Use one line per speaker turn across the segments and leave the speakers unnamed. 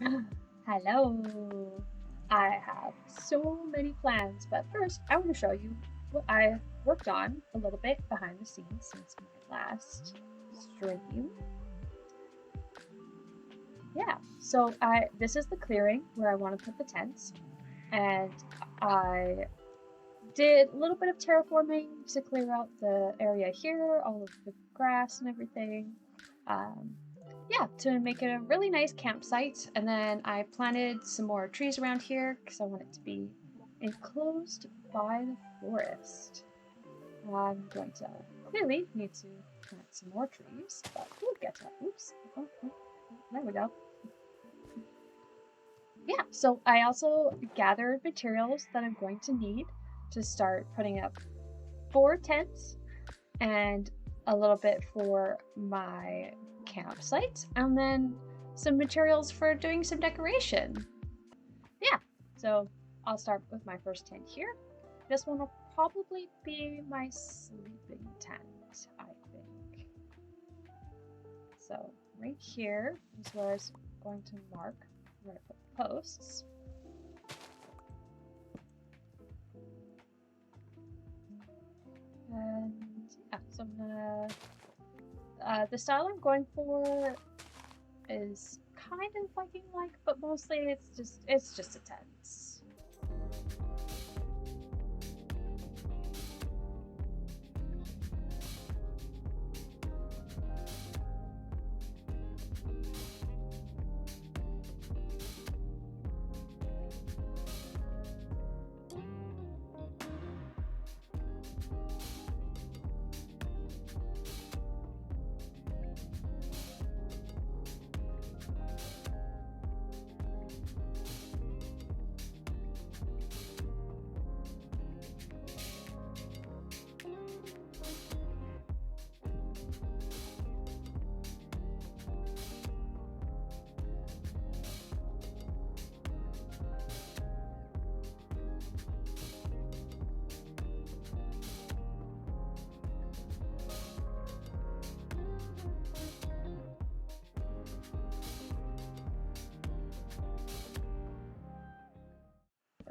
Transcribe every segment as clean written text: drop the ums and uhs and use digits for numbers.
Hello. I have so many plans, but first I want to show you what I worked on a little bit behind the scenes since my last stream. Yeah, so I this is the clearing where I want to put the tents, and I did a little bit of terraforming to clear out the area here, all of the grass and everything. Um, yeah, to make it a really nice campsite. And then I planted some more trees around here because I want it to be enclosed by the forest. I'm going to clearly need to plant some more trees, but we'll get to that. Oops. There we go. Yeah, so I also gathered materials that I'm going to need to start putting up 4 tents and a little bit for my campsite, and then some materials for doing some decoration. Yeah, so I'll start with my first tent here. This one will probably be my sleeping tent, I think. So right here is where I was going to mark where I put the posts. And yeah, so I'm gonna the style I'm going for is kind of Viking-like, but mostly it's just a tense.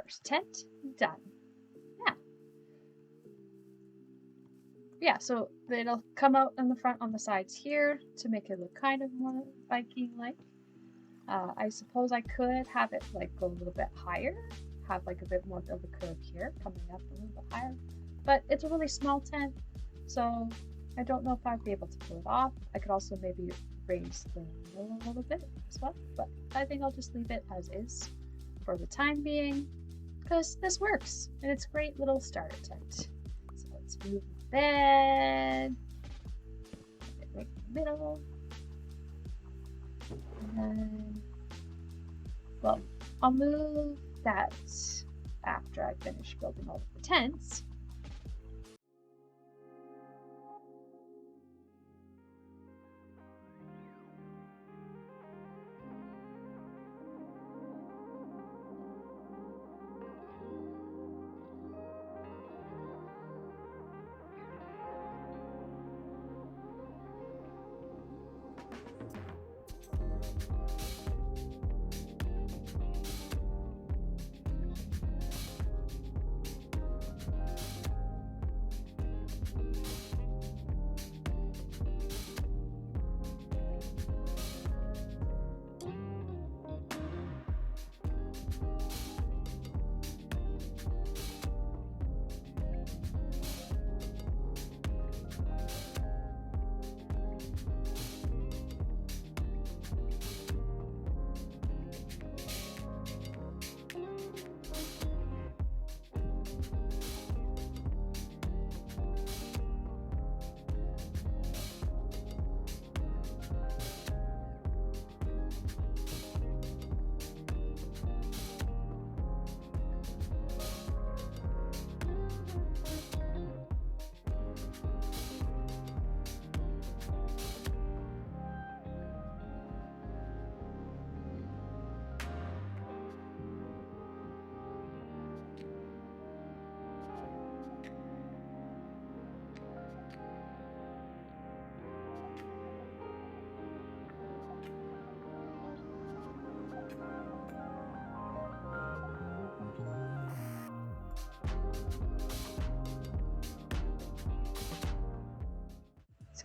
First tent done. Yeah. Yeah, so it'll come out in the front on the sides here to make it look kind of more Viking-like. I suppose I could have it like go a little bit higher, have like a bit more of a curve here, coming up a little bit higher. But it's a really small tent, so I don't know if I'd be able to pull it off. I could also maybe raise the middle a little bit as well, but I think I'll just leave it as is for the time being, because this works, and it's a great little starter tent. So let's move my bed, put it right in the middle, and then, well, I'll move that after I finish building all of the tents.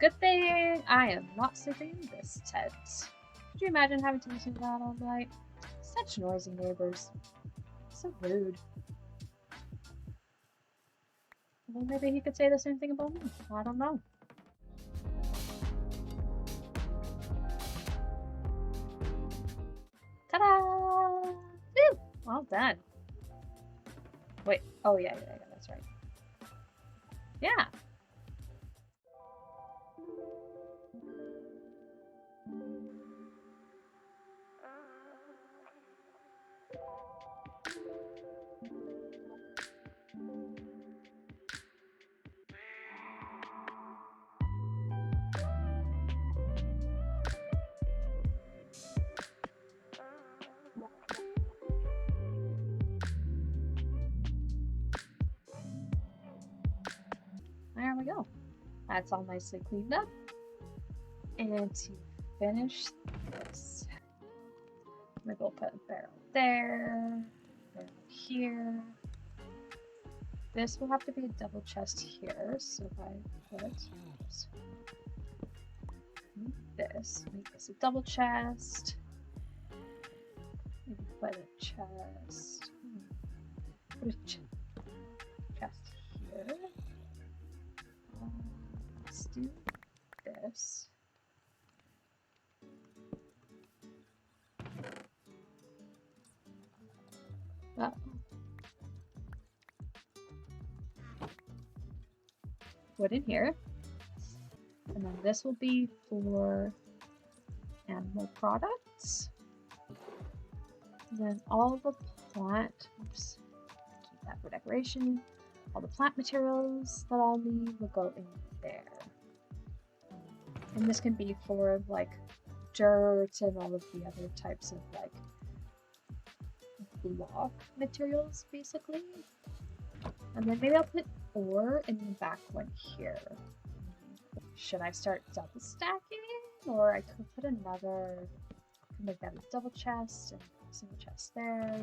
Good thing I am not sleeping in this tent. Could you imagine having to listen to that all night? Such noisy neighbors. So rude. Well, maybe he could say the same thing about me. I don't know. Ta-da! Woo! Well done. Wait. Oh, yeah, that's right. Yeah. There we go. That's all nicely cleaned up. And to finish this, maybe we'll put a barrel there, barrel here. This will have to be a double chest here, so if I put this, make this a double chest. Maybe put a chest. Put a chest here. Let's do this. Put in here. And then this will be for animal products. And then all the plant, oops, keep that for decoration. All the plant materials that I'll need will go in there. And this can be for like dirt and all of the other types of like block materials basically. And then maybe I'll put ore in the back one here. Should I start double stacking? Or I could put another, make that a double chest and a single chest there.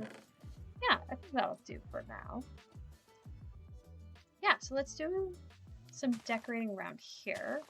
Yeah, I think that'll do for now. Yeah, so let's do some decorating around here.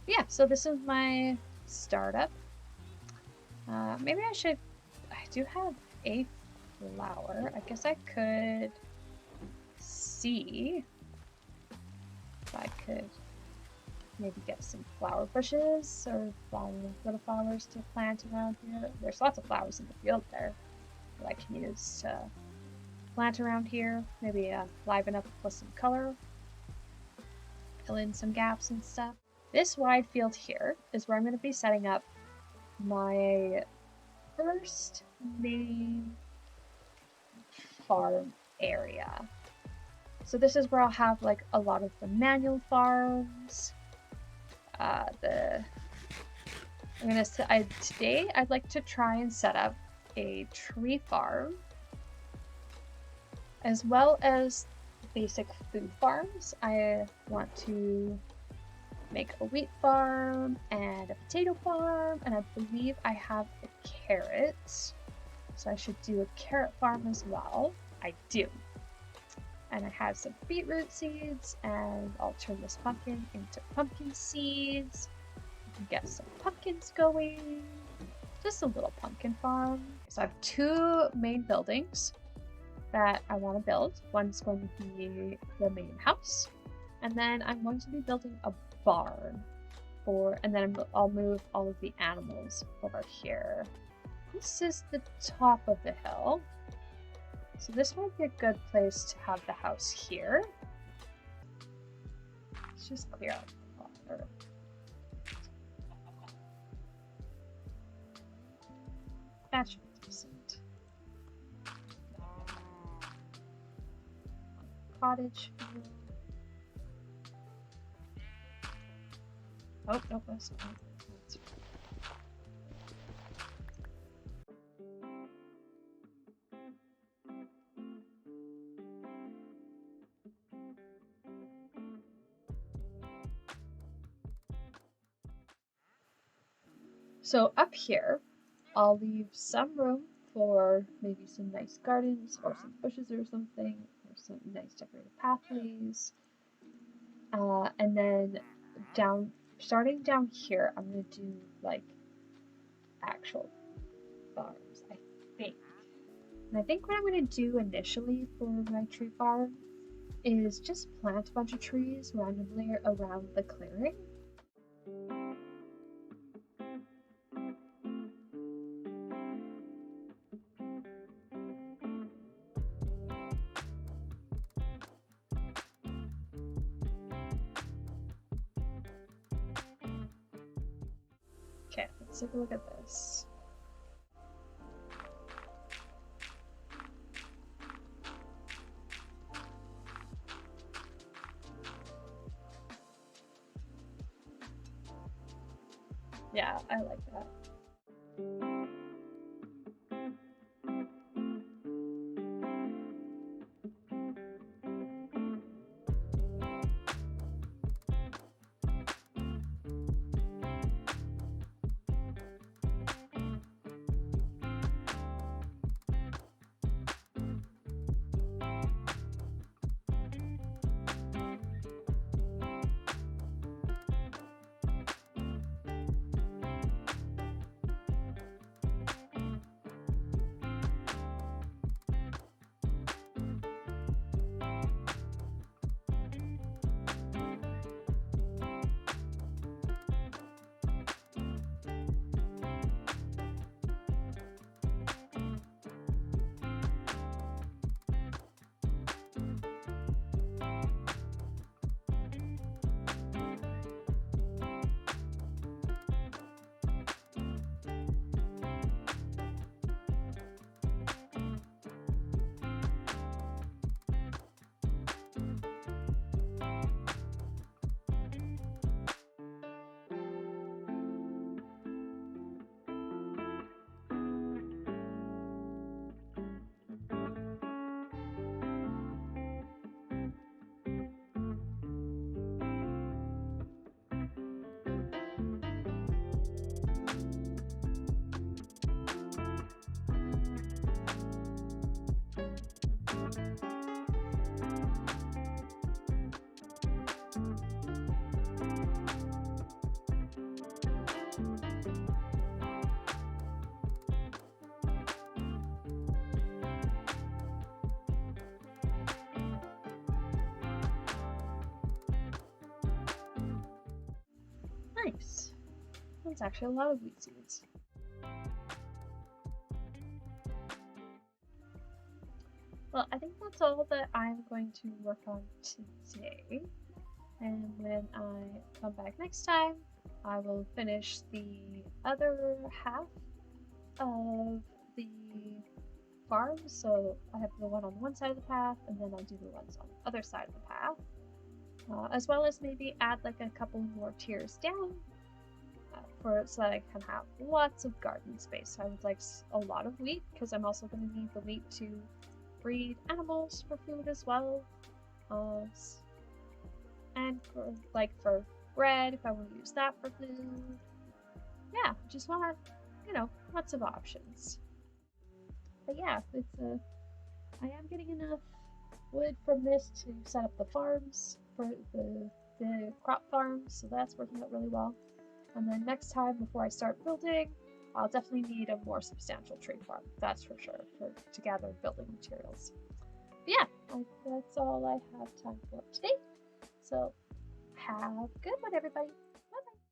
Yeah, so this is my startup. Maybe I do have a flower. I guess I could see if I could maybe get some flower bushes or little flowers to plant around here. There's lots of flowers in the field there that I can use to plant around here. Maybe liven up with some color, fill in some gaps and stuff. This wide field here is where I'm going to be setting up my first main farm area. So this is where I'll have like a lot of the manual farms. Today I'd like to try and set up a tree farm as well as basic food farms. I want to make a wheat farm and a potato farm, and I believe I have a carrot, so I should do a carrot farm as well. I do. And I have some beetroot seeds, and I'll turn this pumpkin into pumpkin seeds. Get some pumpkins going. Just a little pumpkin farm. So I have two main buildings. that I want to build. One's going to be the main house, and then I'm going to be building a barn and then I'll move all of the animals over here. This is the top of the hill, so this might be a good place to have the house here. Let's just clear out the water. That should be decent. Cottage. Oh, no, that's not. So up here, I'll leave some room for maybe some nice gardens or some bushes or something, or some nice decorated pathways. And then starting down here, I'm gonna do like actual farms, I think. And I think what I'm gonna do initially for my tree farm is just plant a bunch of trees randomly around the clearing. Okay, let's take a look at this. Yeah, I like that. Nice. That's actually a lot of wheat seeds. Well, I think that's all that I'm going to work on today. And when I come back next time, I will finish the other half of the farm. So I have the one on one side of the path, and then I'll do the ones on the other side of the path. As well as maybe add like a couple more tiers down so that I can have lots of garden space. I would like a lot of wheat because I'm also going to need the wheat to breed animals for food as well. And for bread, if I want to use that for food. Yeah, just want, lots of options. But yeah, I am getting enough wood from this to set up the farms for the crop farms, so that's working out really well. And then next time, before I start building, I'll definitely need a more substantial tree farm, that's for sure, to gather building materials. yeah, that's all I have time for today. So have a good one, everybody.